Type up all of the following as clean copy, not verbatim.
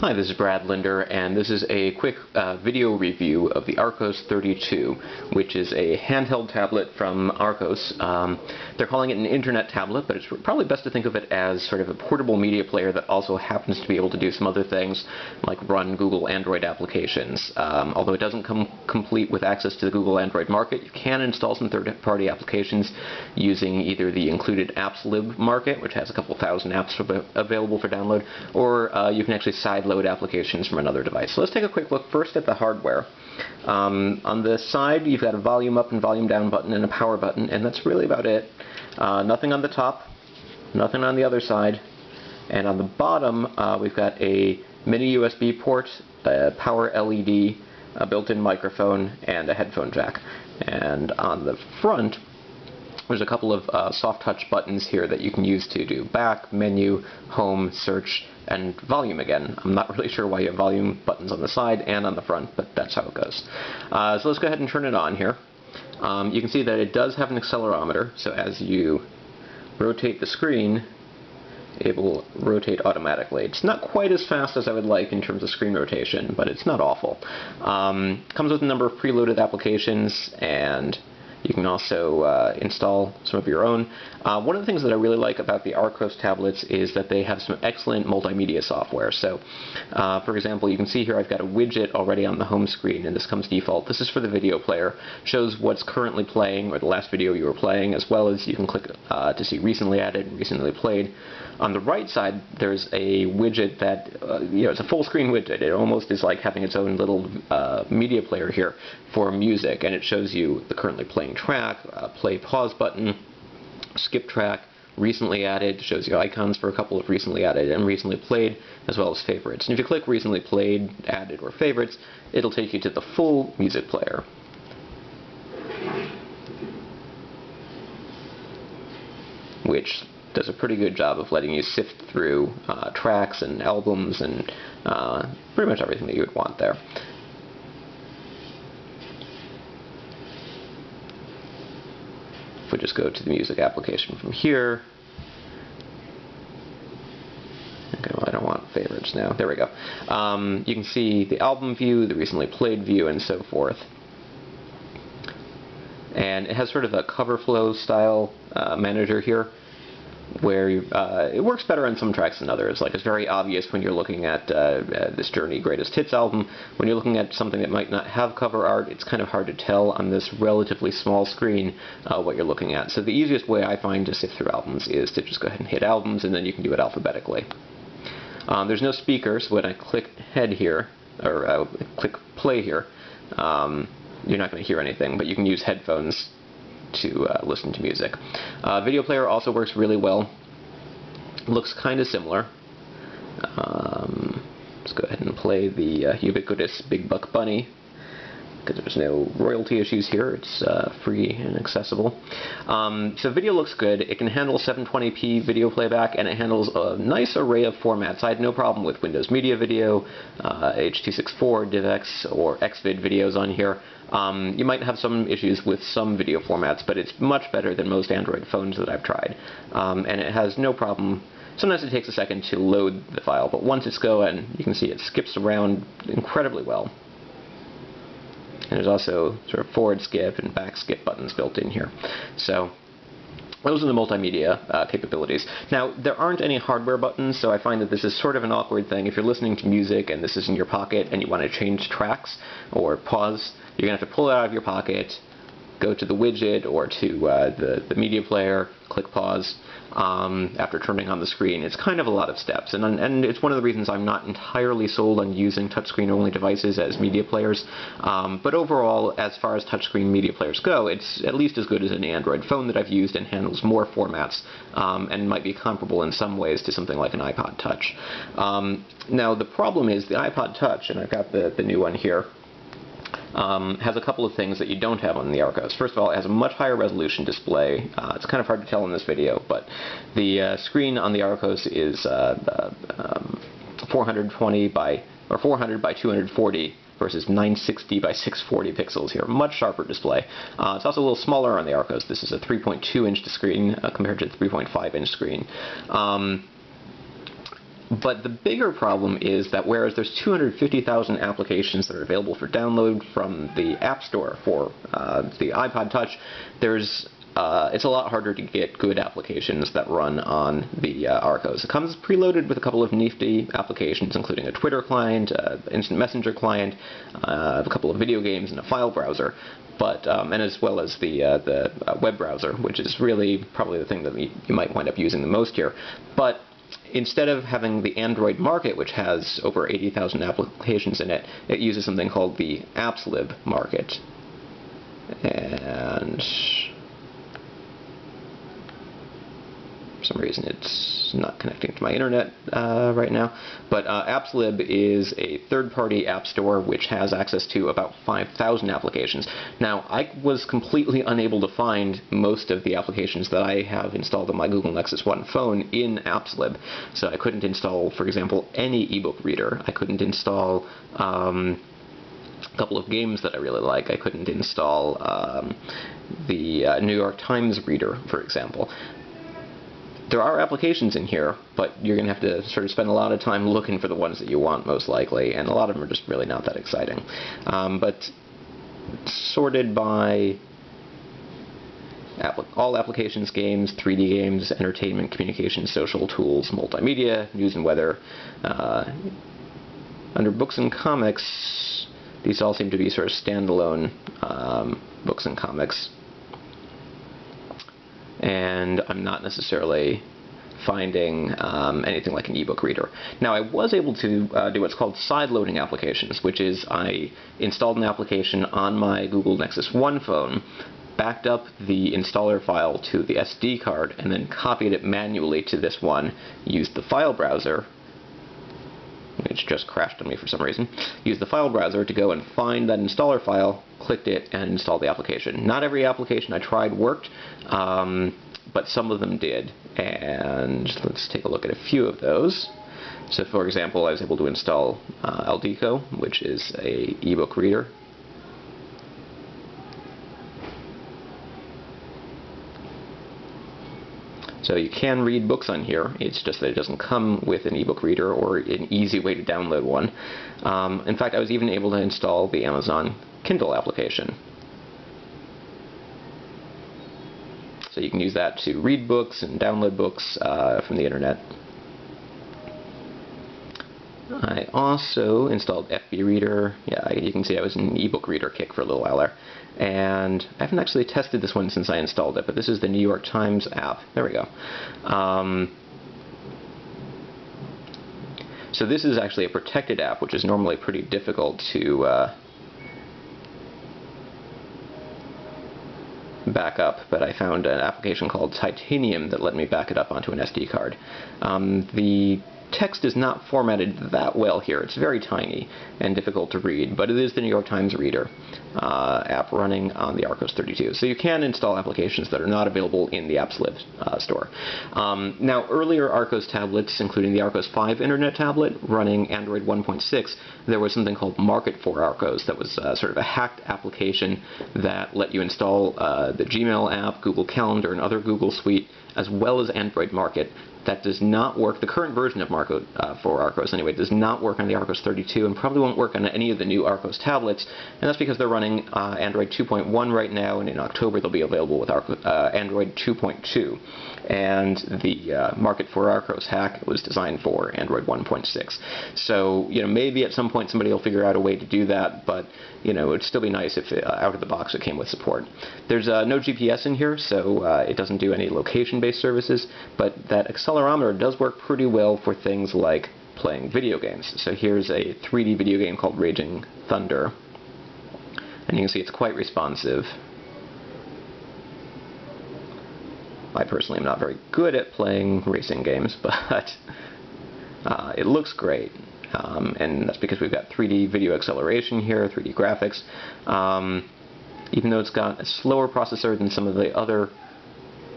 Hi, this is Brad Linder, and this is a quick video review of the Archos 32, which is a handheld tablet from Archos. They're calling it an internet tablet, but it's probably best to think of it as sort of a portable media player that also happens to be able to do some other things, like run Google Android applications. Although it doesn't come complete with access to the Google Android market, you can install some third-party applications using either the included AppsLib market, which has a couple thousand apps available for download, or you can actually sideload applications from another device. So let's take a quick look first at the hardware. On the side, you've got a volume up and volume down button and a power button, and that's really about it. Nothing on the top, nothing on the other side, and on the bottom we've got a mini USB port, a power LED, a built-in microphone, and a headphone jack. And on the front, there's a couple of soft touch buttons here that you can use to do back, menu, home, search, and volume again. I'm not really sure why you have volume buttons on the side and on the front, but that's how it goes. So let's go ahead and turn it on here. You can see that it does have an accelerometer, so as you rotate the screen, it will rotate automatically. It's not quite as fast as I would like in terms of screen rotation, but it's not awful. Comes with a number of preloaded applications, and you can also install some of your own. One of the things that I really like about the Archos tablets is that they have some excellent multimedia software. So, for example, you can see here I've got a widget already on the home screen, and this comes default. This is for the video player. Shows what's currently playing, or the last video you were playing, as well as you can click to see recently added and recently played. On the right side, there's a widget that, it's a full screen widget. It almost is like having its own little media player here for music, and it shows you the currently playing track, play pause button, skip track, recently added, shows you icons for a couple of recently added and recently played, as well as favorites. And if you click recently played, added, or favorites, it'll take you to the full music player, which does a pretty good job of letting you sift through tracks and albums and pretty much everything that you would want there. If we just go to the music application from here, okay, well, I don't want favorites now. There we go. You can see the album view, the recently played view, and so forth. And it has sort of a cover flow style manager here, where it works better on some tracks than others. Like, it's very obvious when you're looking at this Journey Greatest Hits album. When you're looking at something that might not have cover art, it's kind of hard to tell on this relatively small screen what you're looking at. So the easiest way I find to sift through albums is to just go ahead and hit albums, and then you can do it alphabetically. There's no speaker, so when I click head here, or click play here, you're not going to hear anything, but you can use headphones to listen to music. Video player also works really well. Looks kind of similar. Let's go ahead and play the ubiquitous Big Buck Bunny, because there's no royalty issues here. It's free and accessible. So video looks good. It can handle 720p video playback, and it handles a nice array of formats. I had no problem with Windows Media Video, H.264, DivX, or Xvid videos on here. You might have some issues with some video formats, but it's much better than most Android phones that I've tried. And it has no problem. Sometimes it takes a second to load the file, but once it's going, you can see it skips around incredibly well. And there's also sort of forward skip and back skip buttons built in here. So those are the multimedia capabilities. Now, there aren't any hardware buttons, so I find that this is sort of an awkward thing. If you're listening to music and this is in your pocket and you want to change tracks or pause, you're going to have to pull it out of your pocket, go to the widget or to the media player, click pause after turning on the screen. It's kind of a lot of steps, and it's one of the reasons I'm not entirely sold on using touchscreen-only devices as media players. But overall, as far as touchscreen media players go, it's at least as good as any Android phone that I've used and handles more formats, and might be comparable in some ways to something like an iPod Touch. Now, the problem is the iPod Touch, and I've got the new one here, has a couple of things that you don't have on the Archos. First of all, it has a much higher resolution display. It's kind of hard to tell in this video, but the screen on the Archos is 420 by 240 versus 960 by 640 pixels here. Much sharper display. It's also a little smaller on the Archos. This is a 3.2-inch screen compared to the 3.5-inch screen. But the bigger problem is that whereas there's 250,000 applications that are available for download from the App Store for the iPod Touch, it's a lot harder to get good applications that run on the Archos. It comes preloaded with a couple of nifty applications, including a Twitter client, instant messenger client, a couple of video games, and a file browser. But and as well as the web browser, which is really probably the thing that you might wind up using the most here. But instead of having the Android market, which has over 80,000 applications in it, it uses something called the AppsLib market. And for some reason it's not connecting to my internet right now. But AppsLib is a third-party app store which has access to about 5,000 applications. Now, I was completely unable to find most of the applications that I have installed on my Google Nexus 1 phone in AppsLib. So I couldn't install, for example, any ebook reader. I couldn't install a couple of games that I really like. I couldn't install the New York Times reader, for example. There are applications in here, but you're going to have to sort of spend a lot of time looking for the ones that you want, most likely, and a lot of them are just really not that exciting. But sorted by all applications, games, 3D games, entertainment, communication, social tools, multimedia, news and weather. Under books and comics, these all seem to be sort of standalone books and comics. And I'm not necessarily finding anything like an ebook reader. Now, I was able to do what's called sideloading applications, which is I installed an application on my Google Nexus 1 phone, backed up the installer file to the SD card, and then copied it manually to this one, used the file browser, which just crashed on me for some reason, used the file browser to go and find that installer file, clicked it, and installed the application. Not every application I tried worked, but some of them did. And let's take a look at a few of those. So, for example, I was able to install Aldeco, which is a ebook reader. So you can read books on here, it's just that it doesn't come with an ebook reader or an easy way to download one. In fact, I was even able to install the Amazon Kindle application. So you can use that to read books and download books from the internet. I also installed FB Reader. Yeah, you can see I was in ebook reader kick for a little while there. And I haven't actually tested this one since I installed it, but this is the New York Times app. There we go. So this is actually a protected app, which is normally pretty difficult to back up, but I found an application called Titanium that let me back it up onto an SD card. The text is not formatted that well here. It's very tiny and difficult to read, but it is the New York Times Reader app running on the Archos 32. So you can install applications that are not available in the AppsLib store. Now, earlier Archos tablets, including the Archos 5 Internet tablet running Android 1.6, there was something called Market for Archos that was sort of a hacked application that let you install the Gmail app, Google Calendar, and other Google Suite, as well as Android Market. That does not work. The current version of Market for Archos, anyway, does not work on the Archos 32 and probably won't work on any of the new Archos tablets, and that's because they're running Android 2.1 right now, and in October they'll be available with Android 2.2. And the Market for Archos hack was designed for Android 1.6. So, maybe at some point somebody will figure out a way to do that, but, it'd still be nice if out of the box it came with support. There's no GPS in here, so it doesn't do any location-based services, but that accelerometer does work pretty well for things like playing video games. So here's a 3D video game called Raging Thunder, and you can see it's quite responsive. I personally am not very good at playing racing games, but it looks great. And that's because we've got 3D video acceleration here, 3D graphics. Even though it's got a slower processor than some of the other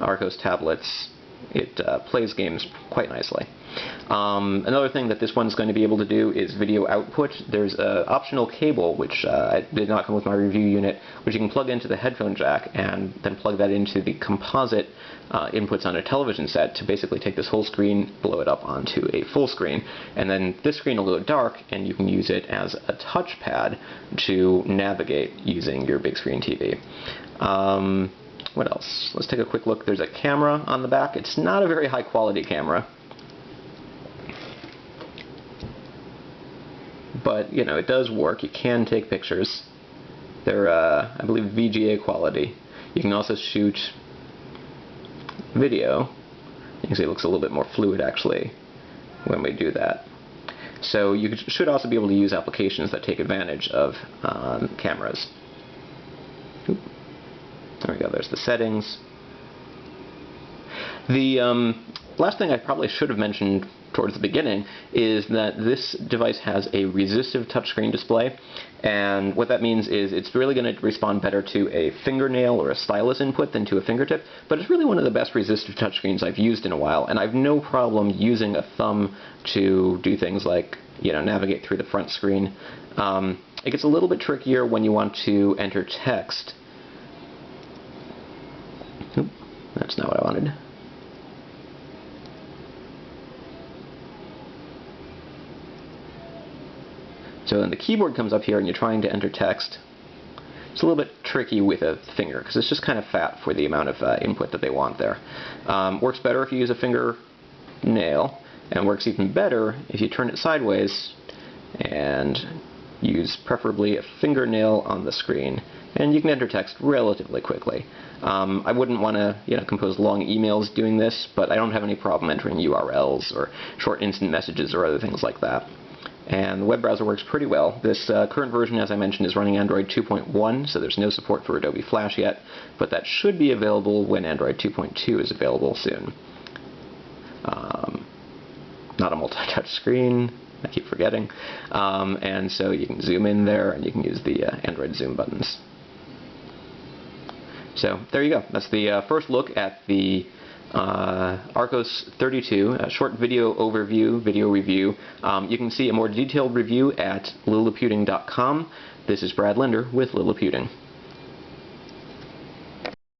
Archos tablets, it plays games quite nicely. Another thing that this one's going to be able to do is video output. There's an optional cable, which did not come with my review unit, which you can plug into the headphone jack and then plug that into the composite inputs on a television set to basically take this whole screen, blow it up onto a full screen, and then this screen will go dark and you can use it as a touchpad to navigate using your big screen TV. What else? Let's take a quick look. There's a camera on the back. It's not a very high quality camera, but you know, it does work. You can take pictures. They're I believe VGA quality. You can also shoot video. You can see it looks a little bit more fluid actually when we do that. So you should also be able to use applications that take advantage of cameras. Oop. There we go, there's the settings. The last thing I probably should have mentioned towards the beginning is that this device has a resistive touchscreen display, and what that means is it's really going to respond better to a fingernail or a stylus input than to a fingertip, but it's really one of the best resistive touchscreens I've used in a while, and I've no problem using a thumb to do things like, you know, navigate through the front screen. It gets a little bit trickier when you want to enter text. Oop, that's not what I wanted. So when the keyboard comes up here and you're trying to enter text, it's a little bit tricky with a finger because it's just kind of fat for the amount of input that they want there. Works better if you use a fingernail, and works even better if you turn it sideways and use preferably a fingernail on the screen, and you can enter text relatively quickly. I wouldn't want to, you know, compose long emails doing this, but I don't have any problem entering URLs or short instant messages or other things like that. And the web browser works pretty well. This current version, as I mentioned, is running Android 2.1, so there's no support for Adobe Flash yet, but that should be available when Android 2.2 is available soon. Not a multi-touch screen, I keep forgetting, and so you can zoom in there and you can use the Android zoom buttons. So there you go. That's the first look at the Archos 32, a short video overview, video review. You can see a more detailed review at Liliputing.com. This is Brad Linder with Liliputing.